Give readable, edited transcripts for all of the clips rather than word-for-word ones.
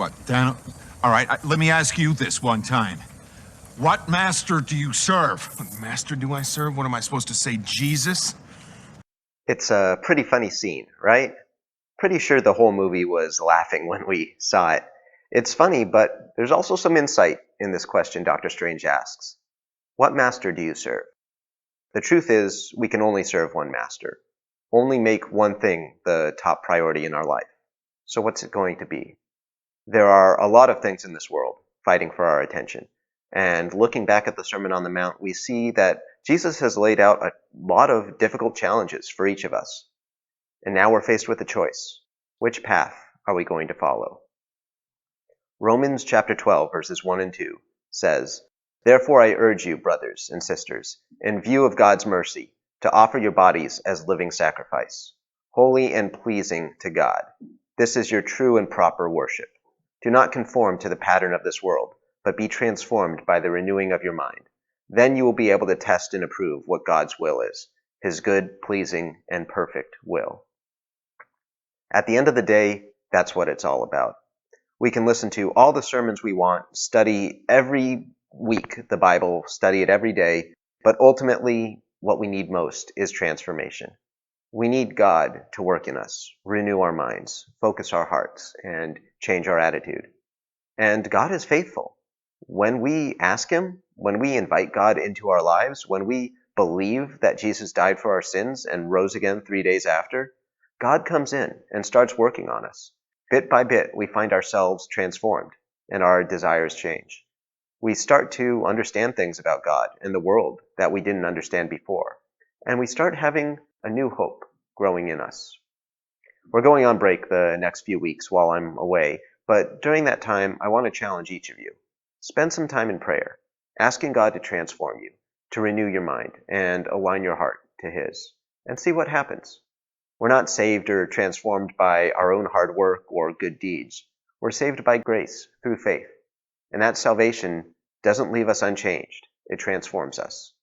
What, Dan? All right, let me ask you this one time. What master do you serve? What master do I serve? What am I supposed to say, Jesus? It's a pretty funny scene, right? Pretty sure the whole movie was laughing when we saw it. It's funny, but there's also some insight in this question Doctor Strange asks. What master do you serve? The truth is, we can only serve one master. Only make one thing the top priority in our life. So what's it going to be? There are a lot of things in this world fighting for our attention. And looking back at the Sermon on the Mount, we see that Jesus has laid out a lot of difficult challenges for each of us. And now we're faced with a choice. Which path are we going to follow? Romans chapter 12, verses 1 and 2 says, "Therefore I urge you, brothers and sisters, in view of God's mercy, to offer your bodies as living sacrifice, holy and pleasing to God. This is your true and proper worship. Do not conform to the pattern of this world, but be transformed by the renewing of your mind. Then you will be able to test and approve what God's will is, his good, pleasing, and perfect will." At the end of the day, that's what it's all about. We can listen to all the sermons we want, study every week the Bible, study it every day, but ultimately, what we need most is transformation. We need God to work in us, renew our minds, focus our hearts, and change our attitude. And God is faithful. When we ask him, when we invite God into our lives, when we believe that Jesus died for our sins and rose again 3 days after, God comes in and starts working on us. Bit by bit, we find ourselves transformed and our desires change. We start to understand things about God and the world that we didn't understand before. And we start having a new hope growing in us. We're going on break the next few weeks while I'm away, but during that time, I want to challenge each of you. Spend some time in prayer, asking God to transform you, to renew your mind, and align your heart to his, and see what happens. We're not saved or transformed by our own hard work or good deeds. We're saved by grace through faith. And that salvation doesn't leave us unchanged. It transforms us.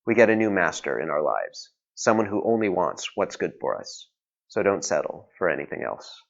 We get a new master in our lives, someone who only wants what's good for us. So don't settle for anything else.